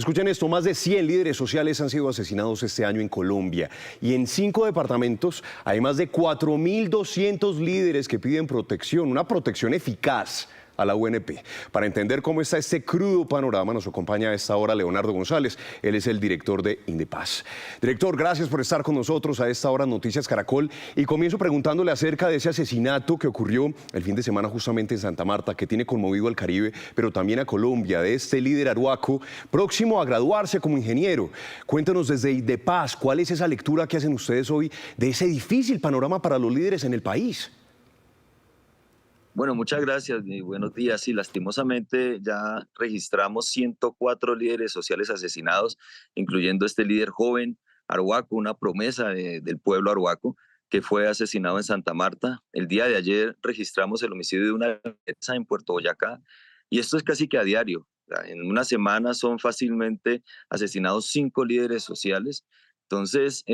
Escuchen esto, más de 100 líderes sociales han sido asesinados este año en Colombia y en 5 departamentos hay más de 4.200 líderes que piden protección, una protección eficaz a la UNP. Para entender cómo está este crudo panorama, nos acompaña a esta hora Leonardo González. Él es el director de Indepaz. Director, gracias por estar con nosotros a esta hora en Noticias Caracol. Y comienzo preguntándole acerca de ese asesinato que ocurrió el fin de semana justamente en Santa Marta, que tiene conmovido al Caribe, pero también a Colombia, de este líder arhuaco, próximo a graduarse como ingeniero. Cuéntanos desde Indepaz, ¿cuál es esa lectura que hacen ustedes hoy de ese difícil panorama para los líderes en el país? Bueno, muchas gracias y buenos días. Sí, lastimosamente ya registramos 104 líderes sociales asesinados, incluyendo este líder joven, arhuaco, una promesa del pueblo arhuaco, que fue asesinado en Santa Marta. El día de ayer registramos el homicidio de una alcaldesa en Puerto Boyacá, y esto es casi que a diario. En una semana son fácilmente asesinados 5 líderes sociales. Entonces,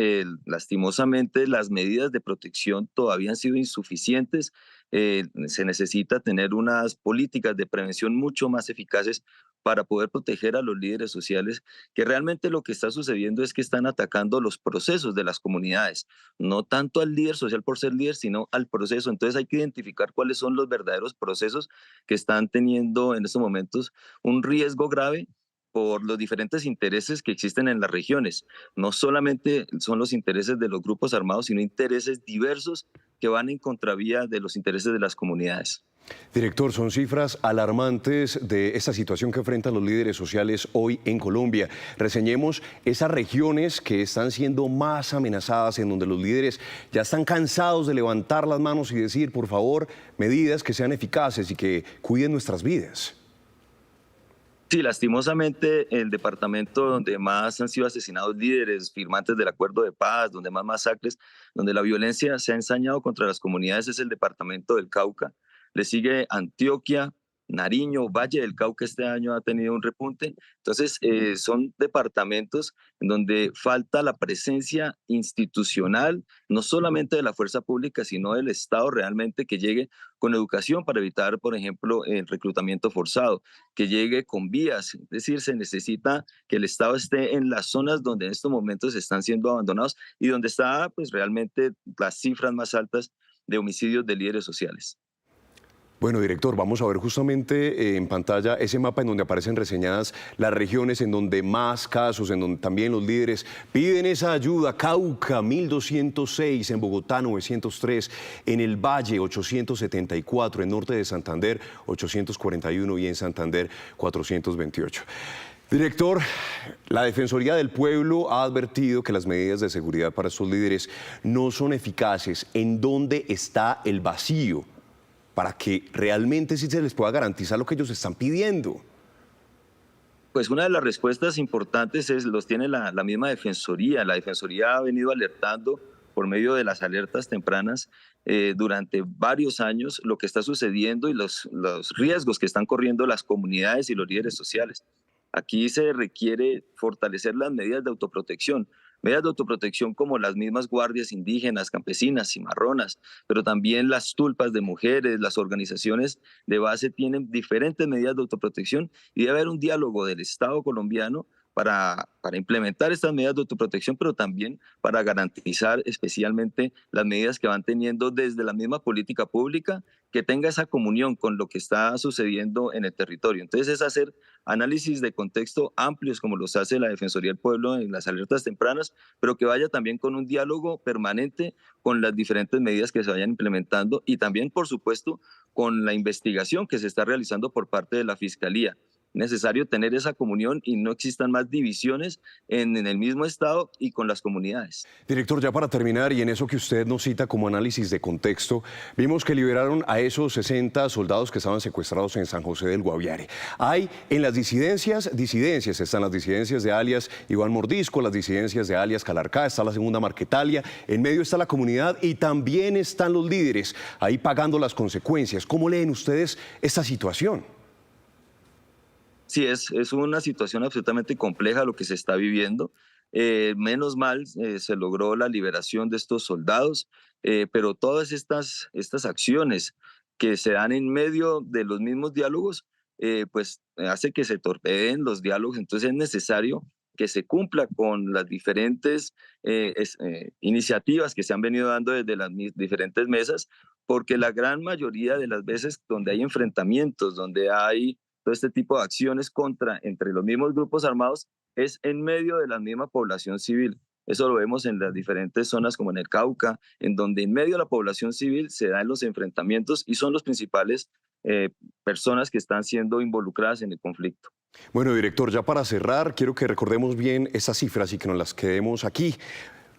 lastimosamente, las medidas de protección todavía han sido insuficientes. Se necesita tener unas políticas de prevención mucho más eficaces para poder proteger a los líderes sociales, que realmente lo que está sucediendo es que están atacando los procesos de las comunidades, no tanto al líder social por ser líder, sino al proceso. Entonces hay que identificar cuáles son los verdaderos procesos que están teniendo en estos momentos un riesgo grave por los diferentes intereses que existen en las regiones. No solamente son los intereses de los grupos armados, sino intereses diversos que van en contravía de los intereses de las comunidades. Director, son cifras alarmantes de esta situación que enfrentan los líderes sociales hoy en Colombia. Reseñemos esas regiones que están siendo más amenazadas, en donde los líderes ya están cansados de levantar las manos y decir, por favor, medidas que sean eficaces y que cuiden nuestras vidas. Sí, lastimosamente el departamento donde más han sido asesinados líderes, firmantes del acuerdo de paz, donde más masacres, donde la violencia se ha ensañado contra las comunidades es el departamento del Cauca. Le sigue Antioquia, Nariño, Valle del Cauca este año ha tenido un repunte. Entonces, son departamentos en donde falta la presencia institucional, no solamente de la fuerza pública, sino del Estado realmente que llegue con educación para evitar, por ejemplo, el reclutamiento forzado, que llegue con vías. Es decir, se necesita que el Estado esté en las zonas donde en estos momentos están siendo abandonados y donde está pues, realmente las cifras más altas de homicidios de líderes sociales. Bueno, director, vamos a ver justamente en pantalla ese mapa en donde aparecen reseñadas las regiones en donde más casos, en donde también los líderes piden esa ayuda. Cauca, 1.206, en Bogotá, 903, en el Valle, 874, en Norte de Santander, 841 y en Santander, 428. Director, la Defensoría del Pueblo ha advertido que las medidas de seguridad para estos líderes no son eficaces. ¿En dónde está el vacío para que realmente sí se les pueda garantizar lo que ellos están pidiendo? Pues una de las respuestas importantes los tiene la misma Defensoría. La Defensoría ha venido alertando por medio de las alertas tempranas durante varios años lo que está sucediendo y los riesgos que están corriendo las comunidades y los líderes sociales. Aquí se requiere fortalecer las medidas de autoprotección como las mismas guardias indígenas, campesinas, cimarronas, pero también las tulpas de mujeres, las organizaciones de base tienen diferentes medidas de autoprotección y debe haber un diálogo del Estado colombiano para implementar estas medidas de autoprotección, pero también para garantizar especialmente las medidas que van teniendo desde la misma política pública, que tenga esa comunión con lo que está sucediendo en el territorio. Entonces es hacer análisis de contexto amplios como los hace la Defensoría del Pueblo en las alertas tempranas, pero que vaya también con un diálogo permanente con las diferentes medidas que se vayan implementando y también, por supuesto, con la investigación que se está realizando por parte de la Fiscalía. Necesario tener esa comunión y no existan más divisiones en el mismo Estado y con las comunidades. Director, ya para terminar, y en eso que usted nos cita como análisis de contexto, vimos que liberaron a esos 60 soldados que estaban secuestrados en San José del Guaviare. Hay en las disidencias, están las disidencias de alias Iván Mordisco, las disidencias de alias Calarcá, está la segunda Marquetalia, en medio está la comunidad y también están los líderes ahí pagando las consecuencias. ¿Cómo leen ustedes esta situación? Sí, es una situación absolutamente compleja lo que se está viviendo. Menos mal se logró la liberación de estos soldados, pero todas estas acciones que se dan en medio de los mismos diálogos pues hace que se torpeden los diálogos. Entonces es necesario que se cumpla con las diferentes iniciativas que se han venido dando desde las diferentes mesas, porque la gran mayoría de las veces donde hay enfrentamientos, donde hay todo este tipo de acciones entre los mismos grupos armados, es en medio de la misma población civil. Eso lo vemos en las diferentes zonas como en el Cauca, en donde en medio de la población civil se dan los enfrentamientos y son los principales eh, personas que están siendo involucradas en el conflicto. Bueno, director, ya para cerrar, quiero que recordemos bien esas cifras y que nos las quedemos aquí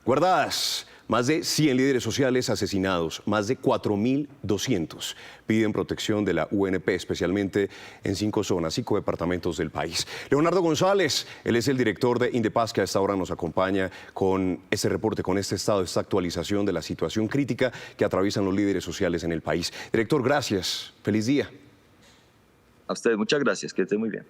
guardadas. Más de 100 líderes sociales asesinados, más de 4.200 piden protección de la UNP, especialmente en 5 zonas, 5 departamentos del país. Leonardo González, él es el director de Indepaz, que a esta hora nos acompaña con este reporte, con este estado, esta actualización de la situación crítica que atraviesan los líderes sociales en el país. Director, gracias. Feliz día. A ustedes muchas gracias, que estén muy bien.